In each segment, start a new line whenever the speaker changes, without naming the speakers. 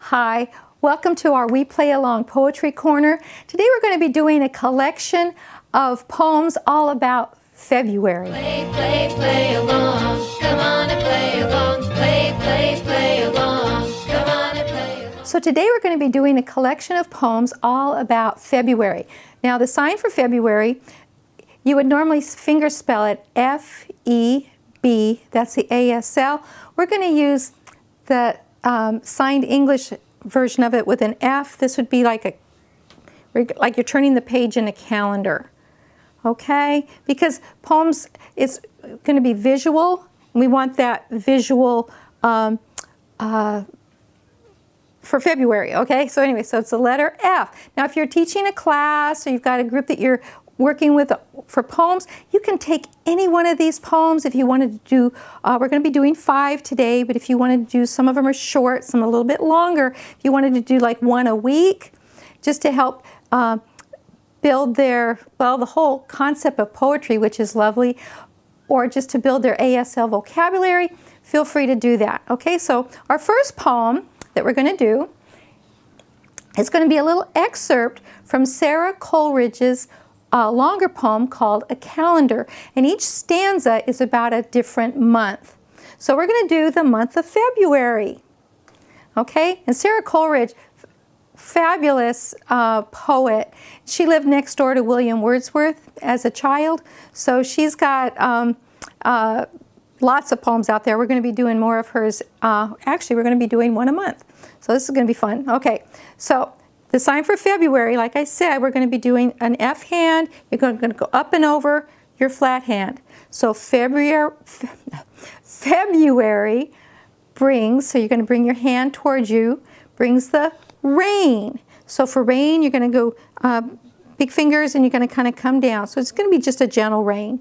Hi, welcome to our We Play Along Poetry Corner. Today we're going to be doing a collection of poems all about February.
Play, play, play along. Come on and play along. Play, play, play along. Come on and play along.
So today we're going to be doing a collection of poems all about February. Now the sign for February, you would normally finger spell it F-E-B, that's the ASL. We're going to use the signed English version of it with an F. This would be like you're turning the page in a calendar, okay? Because poems, it's going to be visual. We want that visual for February, okay? So anyway, so it's the letter F. Now if you're teaching a class or you've got a group that you're working with for poems, you can take any one of these poems if you wanted to do, we're going to be doing 5 today, but if you wanted to do, some of them are short, some a little bit longer. If you wanted to do like 1 a week, just to help build their, well, the whole concept of poetry, which is lovely, or just to build their ASL vocabulary, feel free to do that. Okay, so our first poem that we're going to do is going to be a little excerpt from Sara Coleridge's longer poem called A Calendar, and each stanza is about a different month. So we're going to do the month of February. Okay, and Sara Coleridge, fabulous poet. She lived next door to William Wordsworth as a child, so she's got lots of poems out there. We're going to be doing more of hers. Actually, we're going to be doing 1 a month, so this is going to be fun. Okay, so the sign for February, like I said, we're going to be doing an F hand. You're going to go up and over your flat hand. So February brings, so you're going to bring your hand towards you, brings the rain. So for rain, you're going to go big fingers and you're going to kind of come down. So it's going to be just a gentle rain.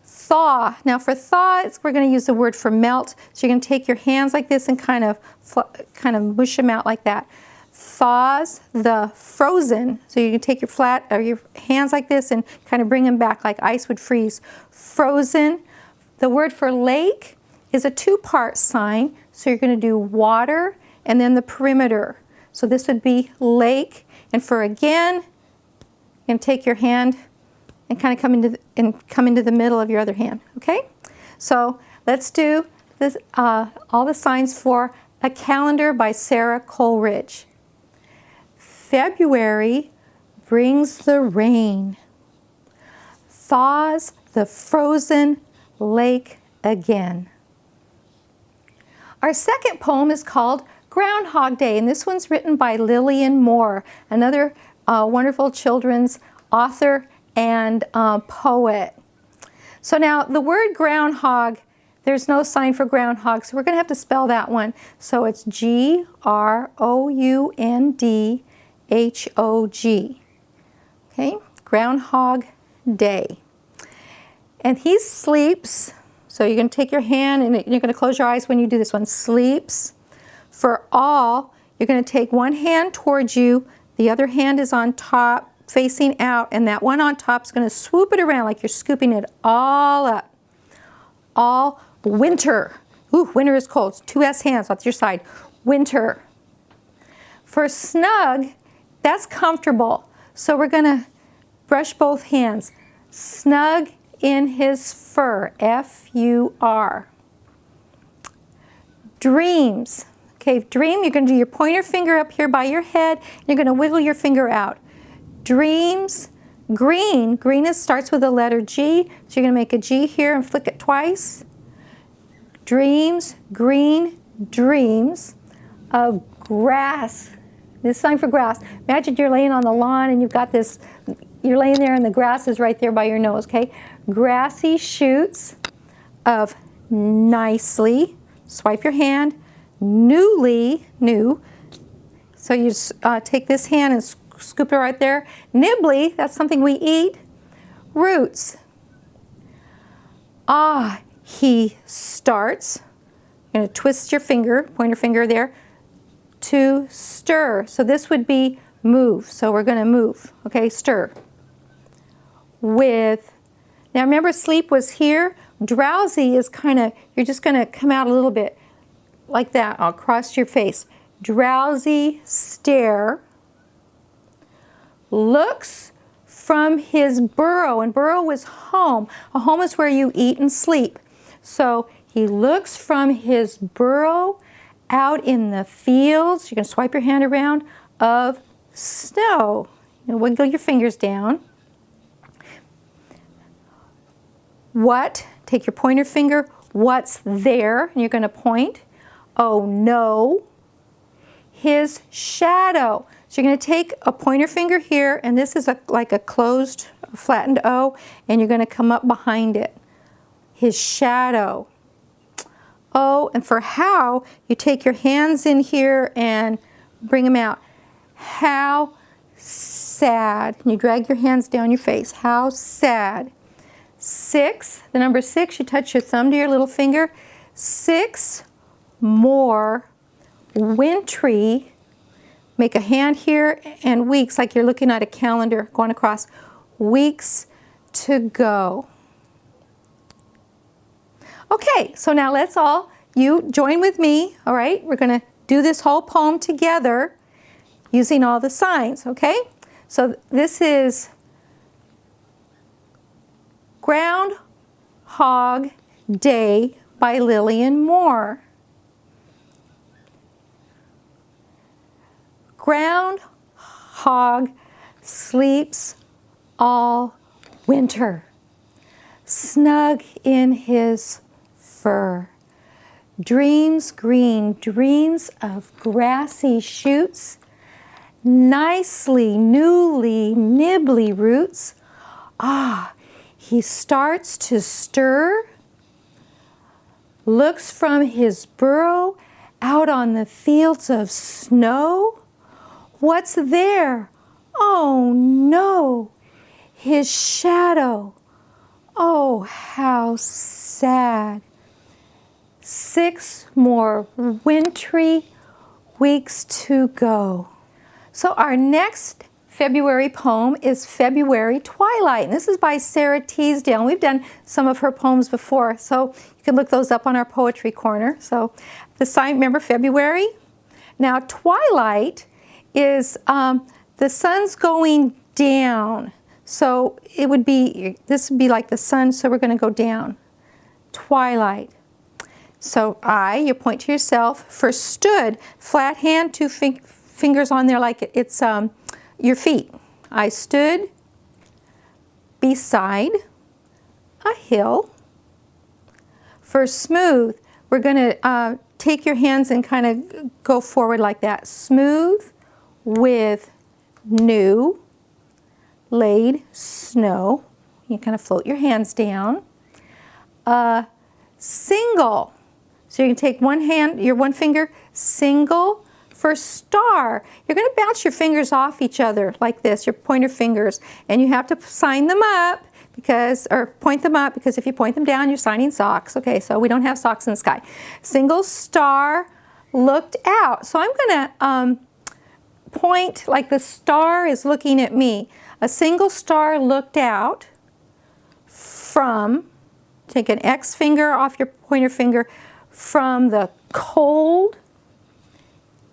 Thaw. Now for thaw, we're going to use the word for melt. So you're going to take your hands like this and kind of mush them out like that. Thaws the frozen, so you can take your your hands like this and kind of bring them back like ice would freeze. Frozen. The word for lake is a 2-part sign, so you're going to do water and then the perimeter. So this would be lake, and for again, you're going to take your hand and kind of come into the middle of your other hand. Okay, so let's do this. All the signs for A Calendar by Sara Coleridge. February brings the rain, thaws the frozen lake again. Our second poem is called Groundhog Day, and this one's written by Lilian Moore, another wonderful children's author and poet. So now the word groundhog, there's no sign for groundhog, so we're going to have to spell that one. So it's Groundhog. Okay, Groundhog Day. And he sleeps, so you're going to take your hand and you're going to close your eyes when you do this one. Sleeps. For all, you're going to take one hand towards you, the other hand is on top, facing out, and that one on top is going to swoop it around like you're scooping it all up. All winter. Ooh, winter is cold. 2 S hands on your side. Winter. For snug, that's comfortable. So we're going to brush both hands. Snug in his fur. F-U-R. Dreams. Okay, dream, you're going to do your pointer finger up here by your head. You're going to wiggle your finger out. Dreams. Green. Green starts with the letter G. So you're going to make a G here and flick it twice. Dreams. Green. Dreams of grass. This sign for grass. Imagine you're laying on the lawn and you've got this, you're laying there and the grass is right there by your nose, okay? Grassy shoots of nicely. Swipe your hand. Newly, new. So you take this hand and scoop it right there. Nibbly, that's something we eat. Roots. Ah, he starts. You're going to twist your finger, pointer finger there, to stir. So this would be move. So we're going to move. Okay, stir. With, now remember sleep was here. Drowsy is kind of, you're just going to come out a little bit like that across your face. drowsy stare, looks from his burrow, and burrow is home. A home is where you eat and sleep. So he looks from his burrow out in the fields. You're going to swipe your hand around of snow. You wiggle your fingers down. What? Take your pointer finger. What's there? And you're going to point. Oh no. His shadow. So you're going to take a pointer finger here, and this is like a closed, flattened O, and you're going to come up behind it. His shadow. Oh, and for how, you take your hands in here and bring them out. How sad. And you drag your hands down your face. How sad. 6, the number 6, you touch your thumb to your little finger. 6 more wintry. Make a hand here and weeks, like you're looking at a calendar going across. Weeks to go. Okay, so now let's all, you join with me, all right? We're going to do this whole poem together using all the signs, okay? So this is Groundhog Day by Lilian Moore. Groundhog sleeps all winter, snug in his fur. Dreams green, dreams of grassy shoots, nicely, newly, nibbly roots. Ah, he starts to stir, looks from his burrow out on the fields of snow. What's there? Oh no, his shadow. Oh, how sad. 6 more wintry weeks to go. So our next February poem is February Twilight. And this is by Sara Teasdale. And we've done some of her poems before, so you can look those up on our Poetry Corner. So the sign, remember February? Now Twilight is the sun's going down. So it would be, this would be like the sun, so we're going to go down. Twilight. So you point to yourself. For stood, flat hand, 2 fingers on there like it's your feet. I stood beside a hill. For smooth, we're going to take your hands and kind of go forward like that. Smooth with new laid snow. You kind of float your hands down. Single. So you can take one hand, your one finger, single. For star, you're going to bounce your fingers off each other like this, your pointer fingers, and you have to sign them up because, or point them up, because if you point them down, you're signing socks. Okay, so we don't have socks in the sky. Single star looked out. So I'm going to point like the star is looking at me. A single star looked out from, take an X finger off your pointer finger, from the cold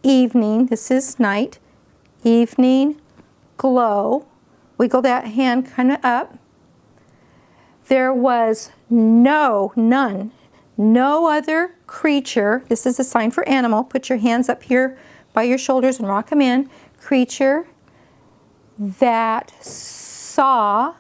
evening, this is night, evening glow. Wiggle that hand kind of up. There was none, no other creature. This is a sign for animal. Put your hands up here by your shoulders and rock them in. Creature that saw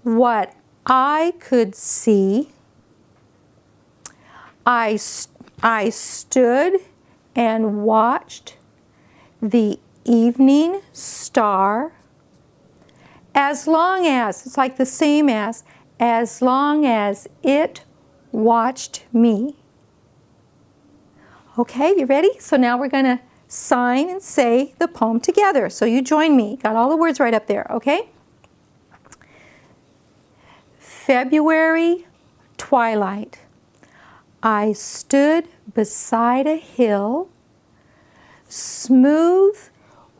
what I could see. I stood and watched the evening star as long as, it's like the same as long as it watched me. Okay, you ready? So now we're going to sign and say the poem together. So you join me. Got all the words right up there, okay? February Twilight. I stood beside a hill, smooth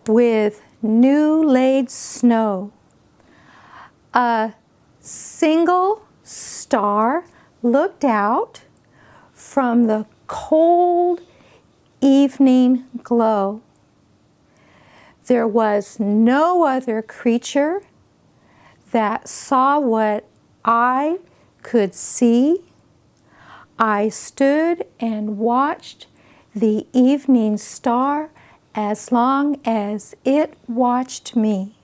with new laid snow. A single star looked out from the cold evening glow. There was no other creature that saw what I could see. I stood and watched the evening star as long as it watched me.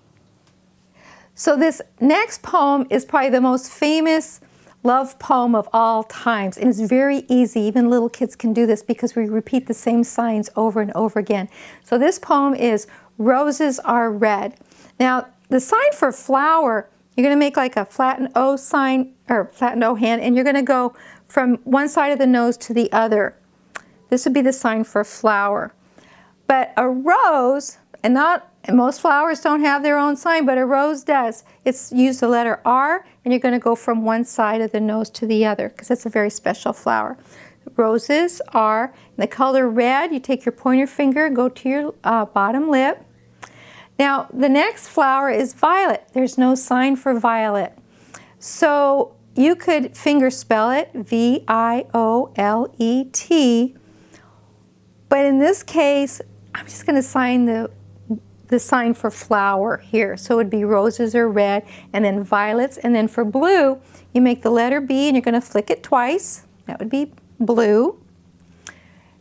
So this next poem is probably the most famous love poem of all times, and it's very easy. Even little kids can do this because we repeat the same signs over and over again. So this poem is Roses Are Red. Now, the sign for flower, you're going to make like a flattened O sign, or flattened O hand, and you're going to go from one side of the nose to the other. This would be the sign for flower. But a rose, and most flowers don't have their own sign, but a rose does. It's use the letter R, and you're going to go from one side of the nose to the other because it's a very special flower. Roses are the color red. You take your pointer finger, go to your bottom lip. Now, the next flower is violet. There's no sign for violet. So you could finger spell it, V-I-O-L-E-T. But in this case, I'm just going to sign the sign for flower here. So it would be roses are red, and then violets. And then for blue, you make the letter B, and you're going to flick it twice. That would be blue.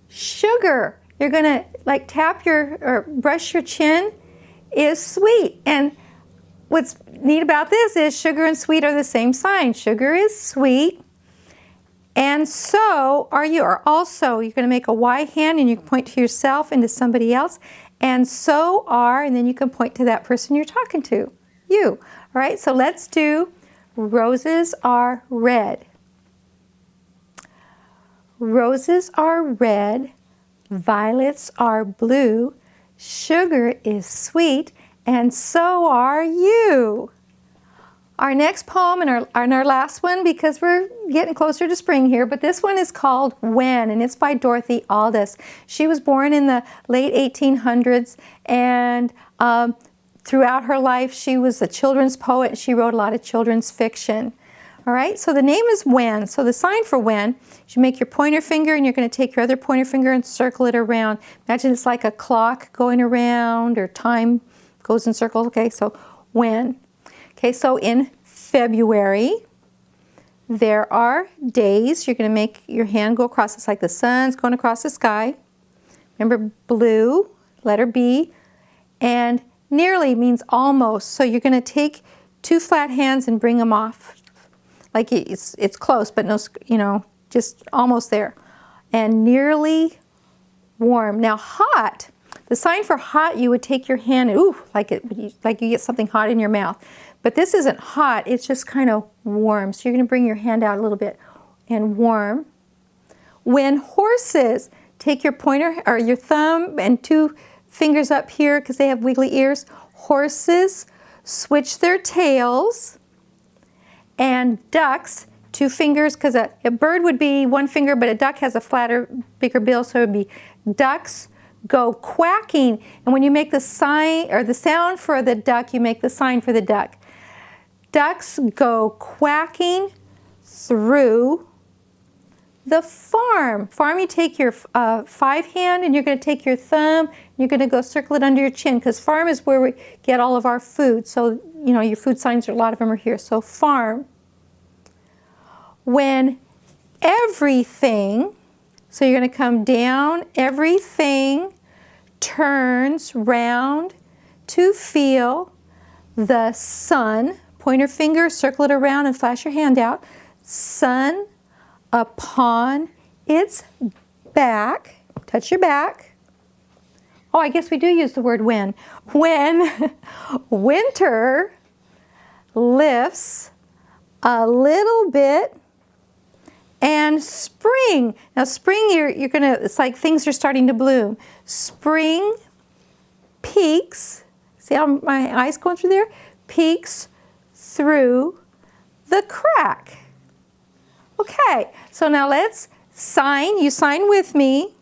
Sugar, you're going to like tap or brush your chin, is sweet. And what's neat about this is sugar and sweet are the same sign. Sugar is sweet, and so are you. Or also, you're going to make a Y hand, and you can point to yourself and to somebody else. And so are, and then you can point to that person you're talking to, you. All right, so let's do roses are red. Roses are red, violets are blue, sugar is sweet, and so are you. Our next poem and our last one, because we're getting closer to spring here, but this one is called When, and it's by Dorothy Aldis. She was born in the late 1800s, and throughout her life she was a children's poet. She wrote a lot of children's fiction. All right, so the name is When. So the sign for when, you make your pointer finger, and you're going to take your other pointer finger and circle it around. Imagine it's like a clock going around, or time goes in circles. Okay, so when. Okay, so in February, there are days. You're going to make your hand go across. It's like the sun's going across the sky. Remember, blue, letter B, and nearly means almost. So you're going to take two flat hands and bring them off. Like it's close, but no, just almost there. And nearly warm. Now, hot. The sign for hot, you would take your hand and like you get something hot in your mouth. But this isn't hot, it's just kind of warm. So you're going to bring your hand out a little bit and warm. When horses, take your pointer or your thumb and two fingers up here because they have wiggly ears. Horses switch their tails. And ducks, two fingers, because a bird would be one finger, but a duck has a flatter, bigger bill, so it would be ducks go quacking. And when you make the sign or the sound for the duck, you make the sign for the duck. Ducks go quacking through the farm. Farm, you take your 5-hand, and you're going to take your thumb, and you're going to go circle it under your chin, because farm is where we get all of our food. So, your food signs, a lot of them are here. So farm. When everything, so you're going to come down, everything turns round to feel the sun. Pointer finger, circle it around and flash your hand out. Sun upon its back. Touch your back. Oh, I guess we do use the word when. When winter lifts a little bit, and spring. Now spring, you're gonna, it's like things are starting to bloom. Spring peeks, see how my eyes going through there? Peeks through the crack. Okay, so now let's sign. You sign with me,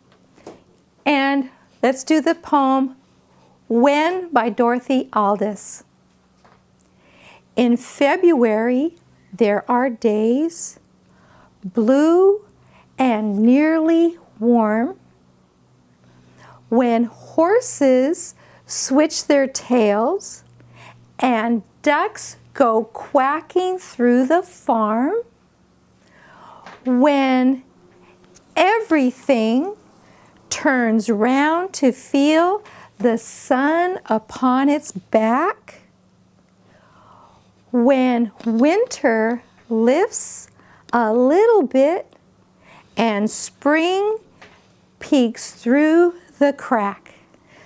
and let's do the poem When by Dorothy Aldis. In February, there are days blue and nearly warm. when horses switch their tails and ducks go quacking through the farm, when everything turns round to feel the sun upon its back, when winter lifts a little bit and spring peeks through the crack.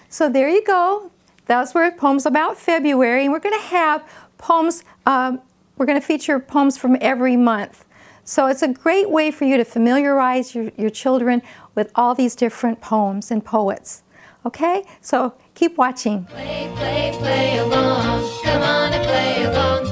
So there you go. Those were poems about February, and we're going to have poems, we're going to feature poems from every month. So it's a great way for you to familiarize your children with all these different poems and poets. Okay, so keep watching.
Play, play, play along. Come on and play along.